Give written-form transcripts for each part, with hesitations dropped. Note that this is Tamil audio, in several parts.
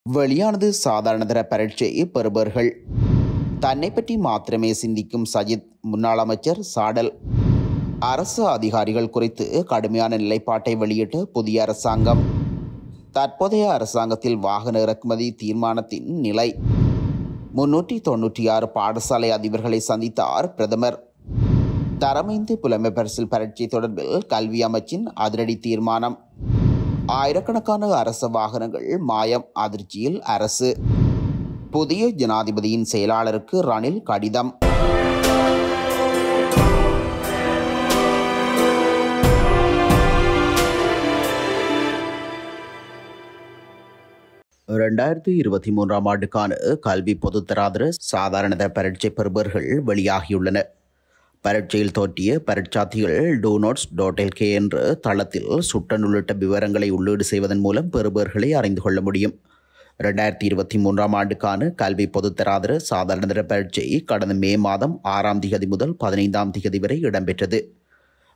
வெளியானது சாதாரணதர பரீட்சை பெறுபவர்கள். தன்னை பற்றி மாத்திரமே சிந்திக்கும் சஜித். முன்னாள் அமைச்சர் சாடல். அரசு அதிகாரிகள் குறித்து கடுமையான நிலைப்பாட்டை வெளியிட்ட புதிய அரசாங்கம். தற்போதைய அரசாங்கத்தில் வாகன இறக்குமதி தீர்மானத்தின் நிலை. 396 பாடசாலை அதிபர்களை சந்தித்தார் பிரதமர். தரமைந்து புலமை பரிசில் பரீட்சை தொடர்பில் கல்வி அமைச்சின் அதிரடி தீர்மானம். ஆயிரக்கணக்கான அரசு வாகனங்கள் மாயம். அதிர்ச்சியில் அரசு. புதிய ஜனாதிபதியின் செயலாளருக்கு ரணில் கடிதம். ஆண்டுக்கான கல்வி பொதுத்தராதர சாதாரண பரீட்சை பெறுபவர்கள் வெளியாகியுள்ளன. பரீட்சையில் தோற்றிய பரீட்சார்த்திகள் donotes.lk என்ற தளத்தில் சுட்டன் உள்ளிட்ட விவரங்களை உள்ளீடு செய்வதன் மூலம் பெறுபவர்களை அறிந்து கொள்ள முடியும். 2023 ஆண்டுக்கான கல்வி பொதுத்தராதர சாதாரண பரீட்சை கடந்த மே மாதம் 6ஆம் திகதி முதல் 15ஆம் திகதி வரை இடம்பெற்றது.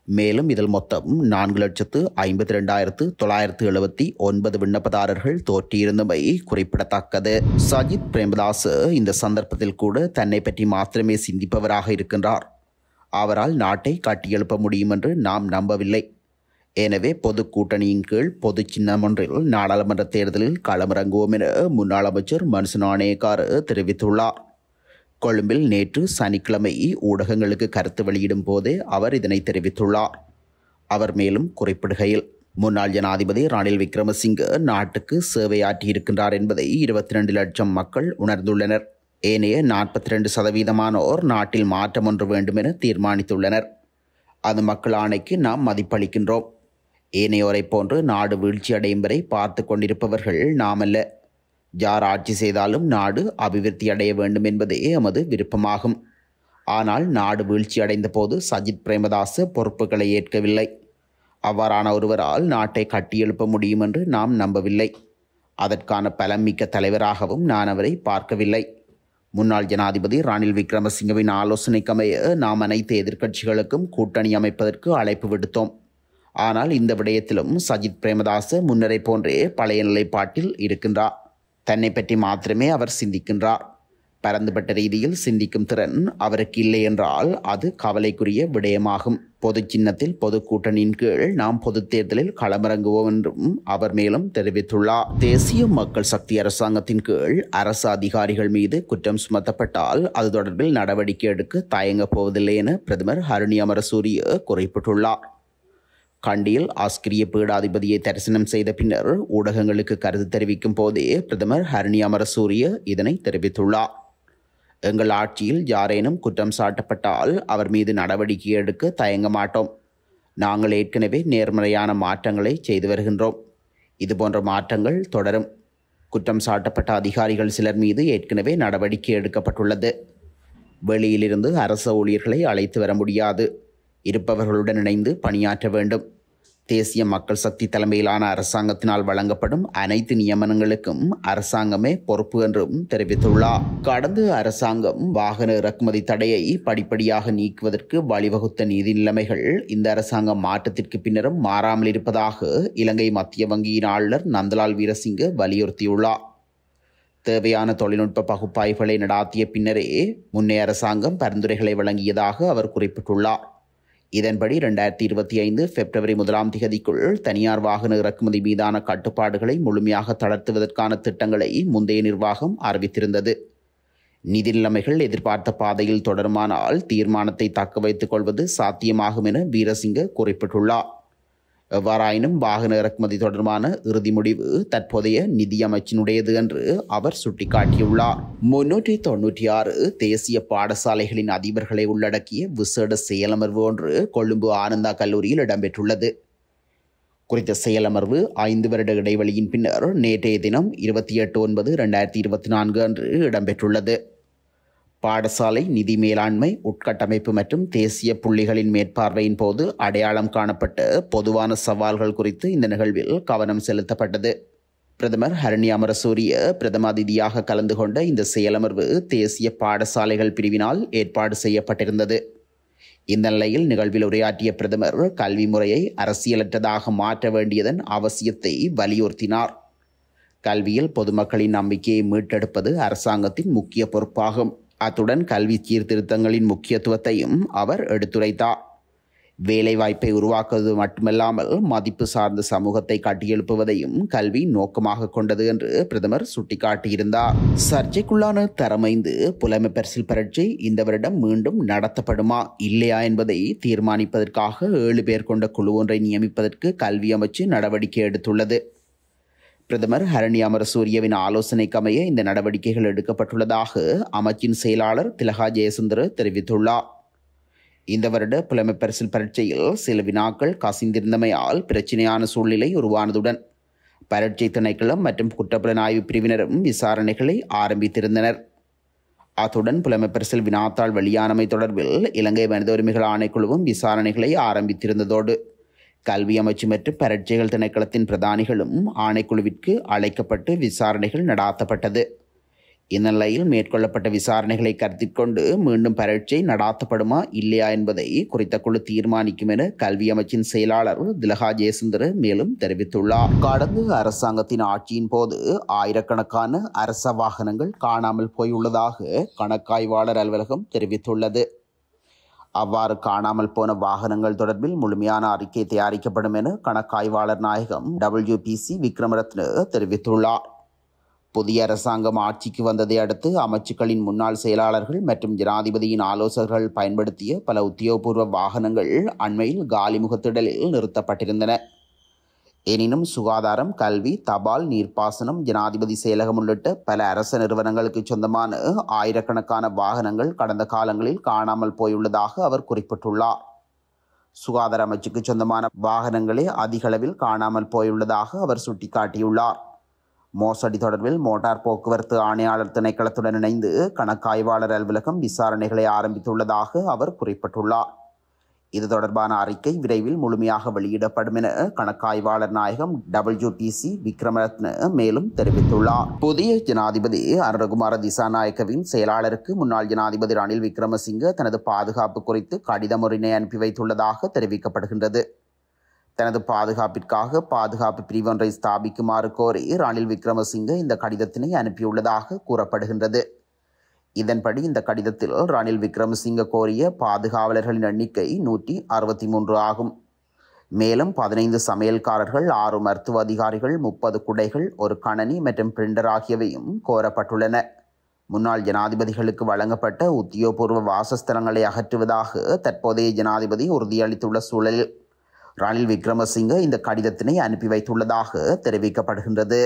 மேலும் இதில் மொத்தம் 4,52,979 விண்ணப்பதாரர்கள் தோற்றியிருந்தமை குறிப்பிடத்தக்கது. சஜித் பிரேமதாஸ் இந்த சந்தர்ப்பத்தில் கூட தன்னை பற்றி மாத்திரமே சிந்திப்பவராக இருக்கின்றார். அவரால் நாட்டை கட்டியெழுப்ப முடியும் என்று நாம் நம்பவில்லை. எனவே பொது கூட்டணியின் கீழ் பொது சின்னம் ஒன்றில் நாடாளுமன்ற தேர்தலில் களமிறங்குவோம் என முன்னாள் அமைச்சர் மன்சூர் நாணயக்கார் தெரிவித்துள்ளார். கொழும்பில் நேற்று சனிக்கிழமை ஊடகங்களுக்கு கருத்து வெளியிடும் போதே அவர் இதனை தெரிவித்துள்ளார். அவர் மேலும் குறிப்பிடுகையில், முன்னாள் ஜனாதிபதி ரணில் விக்ரமசிங்க நாட்டுக்கு சேவையாற்றியிருக்கின்றார் என்பதை 22 லட்சம் மக்கள் உணர்ந்துள்ளனர். ஏனைய 42% நாட்டில் மாற்றம் ஒன்று வேண்டும் என தீர்மானித்துள்ளனர். அது மக்கள் ஆணைக்கு நாம் மதிப்பளிக்கின்றோம். ஏனையோரை போன்று நாடு வீழ்ச்சி அடையும் வரை பார்த்து கொண்டிருப்பவர்கள் நாமல்ல. யார் ஆட்சி செய்தாலும் நாடு அபிவிருத்தி அடைய வேண்டும் என்பதே எமது விருப்பமாகும். ஆனால் நாடு வீழ்ச்சி அடைந்த போது சஜித் பிரேமதாஸ் பொறுப்புகளை ஏற்கவில்லை. அவ்வாறான ஒருவரால் நாட்டை கட்டியெழுப்ப முடியும் என்று நாம் நம்பவில்லை. அதற்கான பலம் மிக்க தலைவராகவும் நான் அவரை பார்க்கவில்லை. முன்னாள் ஜனாதிபதி ரணில் விக்ரமசிங்கவின் ஆலோசனைக்கமைய நாம் அனைத்து எதிர்க்கட்சிகளுக்கும் கூட்டணி அமைப்பதற்கு அழைப்பு விடுத்தோம். ஆனால் இந்த விடயத்திலும் சஜித் பிரேமதாஸ் முன்னரை போன்றே பழைய நிலைப்பாட்டில் இருக்கின்றார். தன்னை பற்றி மாத்திரமே அவர் சிந்திக்கின்றார். பரந்துபட்ட ரீதியில் சிந்திக்கும் திறன் அவருக்கு இல்லை என்றால் அது கவலைக்குரிய விடயமாகும். பொது சின்னத்தில் பொது கூட்டணியின் கீழ் நாம் பொது தேர்தலில் களமிறங்குவோம் என்றும் அவர் மேலும் தெரிவித்துள்ளார். தேசிய மக்கள் சக்தி அரசாங்கத்தின் கீழ் அரசு அதிகாரிகள் மீது குற்றம் சுமத்தப்பட்டால் அது தொடர்பில் நடவடிக்கை எடுக்க தயங்கப் போவதில்லை என பிரதமர் ஹரணி அமரசூரிய குறிப்பிட்டுள்ளார். கண்டியில் ஆஸ்கிரிய பீடாதிபதியை தரிசனம் செய்த பின்னர் ஊடகங்களுக்கு கருத்து தெரிவிக்கும் போதே பிரதமர் ஹரணி அமரசூரிய இதனை தெரிவித்துள்ளார். எங்கள் ஆட்சியில் யாரேனும் குற்றம் சாட்டப்பட்டால் அவர் மீது நடவடிக்கை எடுக்க தயங்க மாட்டோம். நாங்கள் ஏற்கனவே நேர்மறையான மாற்றங்களை செய்து வருகின்றோம். இதுபோன்ற மாற்றங்கள் தொடரும். குற்றம் சாட்டப்பட்ட அதிகாரிகள் சிலர் மீது ஏற்கனவே நடவடிக்கை எடுக்கப்பட்டுள்ளது. வெளியிலிருந்து அரசு ஊழியர்களை அழைத்து வர முடியாது. இருப்பவர்களுடன் இணைந்து பணியாற்ற வேண்டும். தேசிய மக்கள் சக்தி தலைமையிலான அரசாங்கத்தினால் வழங்கப்படும் அனைத்து நியமனங்களுக்கும் அரசாங்கமே பொறுப்பு என்றும் தெரிவித்துள்ளார். கடந்த அரசாங்கம் வாகன இறக்குமதி தடையை படிப்படியாக நீக்குவதற்கு வழிவகுத்த நீதி நிலைமைகள் இந்த அரசாங்கம் மாற்றத்திற்கு பின்னரும் மாறாமல் இருப்பதாக இலங்கை மத்திய வங்கியின் ஆளுநர் நந்தலால் வீரசிங்க வலியுறுத்தியுள்ளார். தேவையான தொழில்நுட்ப பகுப்பாய்வுகளை நடாத்திய பின்னரே முன்னைய அரசாங்கம் பரிந்துரைகளை வழங்கியதாக அவர் குறிப்பிட்டுள்ளார். இதன்படி 2025 பிப்ரவரி 1ஆம் திகதிக்குள் தனியார் வாகன இறக்குமதி மீதான கட்டுப்பாடுகளை முழுமையாக தளர்த்துவதற்கான திட்டங்களை முந்தைய நிர்வாகம் அறிவித்திருந்தது. நிதி நிலைமைகள் எதிர்பார்த்த பாதையில் தொடருமானால் தீர்மானத்தை தக்க வைத்துக் கொள்வது சாத்தியமாகும் என வீரசிங்க குறிப்பிட்டுள்ளார். எவ்வாறாயினும் வாகன இறக்குமதி தொடர்பான இறுதி முடிவு தற்போதைய நிதியமைச்சினுடையது என்று அவர் சுட்டிக்காட்டியுள்ளார். 396 தேசிய பாடசாலைகளின் அதிபர்களை உள்ளடக்கிய விசேட செயலமர்வு ஒன்று கொழும்பு ஆனந்தா கல்லூரியில் இடம்பெற்றுள்ளது. குறித்த செயலமர்வு 5 வருட இடைவெளியின் பின்னர் நேற்றைய தினம் 28/9/2024 அன்று இடம்பெற்றுள்ளது. பாடசாலை நிதி மேலாண்மை, உட்கட்டமைப்பு மற்றும் தேசிய புள்ளிகளின் மேற்பார்வையின் போது அடையாளம் காணப்பட்ட பொதுவான சவால்கள் குறித்து இந்த நிகழ்வில் கவனம் செலுத்தப்பட்டது. பிரதமர் ஹரணி அமரசூரிய பிரதம அதிதியாக கலந்து கொண்ட இந்த செயலமர்வு தேசிய பாடசாலைகள் பிரிவினால் ஏற்பாடு செய்யப்பட்டிருந்தது. இந்த நிலையில் நிகழ்வில் உரையாற்றிய பிரதமர் கல்வி முறையை அரசியலற்றதாக மாற்ற வேண்டியதன் அவசியத்தை வலியுறுத்தினார். கல்வியில் பொதுமக்களின் நம்பிக்கையை மீட்டெடுப்பது அரசாங்கத்தின் முக்கிய பொறுப்பாகும். அத்துடன் கல்வி சீர்திருத்தங்களின் முக்கியத்துவத்தையும் அவர் எடுத்துரைத்தார். வேலைவாய்ப்பை உருவாக்குவது மட்டுமல்லாமல் மதிப்பு சார்ந்த சமூகத்தை கட்டியெழுப்புவதையும் கல்வி நோக்கமாக கொண்டது என்று பிரதமர் சுட்டிக்காட்டியிருந்தார். சர்ச்சைக்குள்ளான தரமைந்து புலமை பரிசில் பரீட்சை இந்த வருடம் மீண்டும் நடத்தப்படுமா இல்லையா என்பதை தீர்மானிப்பதற்காக 7 பேர் கொண்ட குழு ஒன்றை நியமிப்பதற்கு கல்வி அமைச்சு நடவடிக்கை எடுத்துள்ளது. பிரதமர் ஹரணி அமரசூரியவின் ஆலோசனைக்கமைய இந்த நடவடிக்கைகள் எடுக்கப்பட்டுள்ளதாக அமைச்சின் செயலாளர் திலகா ஜெயசுந்தர தெரிவித்துள்ளார். இந்த வருட புலமை பரிசில் பரீட்சையில் சில வினாக்கள் கசிந்திருந்தமையால் பிரச்சினையான சூழ்நிலை உருவானதுடன் பரீட்சை திணைக்களம் மற்றும் குற்றப்புலனாய்வு பிரிவினரும் விசாரணைகளை ஆரம்பித்திருந்தனர். அத்துடன் புலமை பரிசில் வினாத்தாள் வெளியானமை தொடர்பில் இலங்கை மனித உரிமைகள் ஆணைக்குழுவும் விசாரணைகளை ஆரம்பித்திருந்ததோடு கல்வி அமைச்சு மற்றும் பரீட்சைகள் திணைக்களத்தின் பிரதானிகளும் ஆணைக்குழுவிற்கு அழைக்கப்பட்டு விசாரணைகள் நடாத்தப்பட்டது. இந்நிலையில் மேற்கொள்ளப்பட்ட விசாரணைகளை கருத்தில் கொண்டு மீண்டும் பரீட்சை நடாத்தப்படுமா இல்லையா என்பதை குறித்த குழு தீர்மானிக்கும் என கல்வி அமைச்சின் செயலாளர் திலகா ஜெயசுந்தர மேலும் தெரிவித்துள்ளார். கடந்த அரசாங்கத்தின் ஆட்சியின் போது ஆயிரக்கணக்கான அரச வாகனங்கள் காணாமல் போயுள்ளதாக கணக்காய்வாளர் அலுவலகம் தெரிவித்துள்ளது. அவ்வாறு காணாமல் போன வாகனங்கள் தொடர்பில் முழுமையான அறிக்கை தயாரிக்கப்படும் என கணக்காய்வாளர் நாயகம் WPC விக்ரமரத்ன தெரிவித்துள்ளார். புதிய அரசாங்கம் ஆட்சிக்கு வந்ததை அடுத்து அமைச்சுக்களின் முன்னாள் செயலாளர்கள் மற்றும் ஜனாதிபதியின் ஆலோசகர்கள் பயன்படுத்திய பல உத்தியோகபூர்வ வாகனங்கள் அண்மையில் காலிமுகத்திடலில் நிறுத்தப்பட்டிருந்தன. எனினும் சுகாதாரம், கல்வி, தபால், நீர்ப்பாசனம், ஜனாதிபதி செயலகம் உள்ளிட்ட பல அரச நிறுவனங்களுக்கு சொந்தமான ஆயிரக்கணக்கான வாகனங்கள் கடந்த காலங்களில் காணாமல் போயுள்ளதாக அவர் குறிப்பிட்டுள்ளார். சுகாதார அமைச்சுக்கு சொந்தமான வாகனங்களே அதிக அளவில் காணாமல் போயுள்ளதாக அவர் சுட்டிக்காட்டியுள்ளார். மோசடி தொடர்பில் மோட்டார் போக்குவரத்து ஆணையாளர் திணைக்களத்துடன் இணைந்து கணக்காய்வாளர் அலுவலகம் விசாரணைகளை ஆரம்பித்துள்ளதாக அவர் குறிப்பிட்டுள்ளார். இது தொடர்பான அறிக்கை விரைவில் முழுமையாக வெளியிடப்படும் என கணக்காய்வாளர் நாயகம் WPC விக்ரமரத்ன மேலும் தெரிவித்துள்ளார். புதிய ஜனாதிபதி அனுரகுமார திசாநாயக்கவின் செயலாளருக்கு முன்னாள் ஜனாதிபதி ரணில் விக்ரமசிங்க தனது பாதுகாப்பு குறித்து கடிதம் ஒன்றினை அனுப்பி வைத்துள்ளதாக தெரிவிக்கப்படுகின்றது. தனது பாதுகாப்பிற்காக பாதுகாப்பு பிரிவொன்றை ஸ்தாபிக்குமாறு கோரி ரணில் விக்ரமசிங்க இந்த கடிதத்தினை அனுப்பியுள்ளதாக கூறப்படுகின்றது. இதன்படி இந்த கடிதத்தில் ரணில் விக்ரமசிங்க கோரிய பாதுகாவலர்களின் எண்ணிக்கை 163 ஆகும். மேலும் 15 சமையல்காரர்கள், 6 மருத்துவ அதிகாரிகள், 30 குடைகள், ஒரு கணனி மற்றும் பிரிண்டர் ஆகியவையும் கோரப்பட்டுள்ளன. முன்னாள் ஜனாதிபதிகளுக்கு வழங்கப்பட்ட உத்தியோகபூர்வ வாசஸ்தலங்களை அகற்றுவதாக தற்போதைய ஜனாதிபதி உறுதியளித்துள்ள சூழலில் ரணில் விக்ரமசிங்க இந்த கடிதத்தினை அனுப்பி வைத்துள்ளதாக தெரிவிக்கப்படுகின்றது.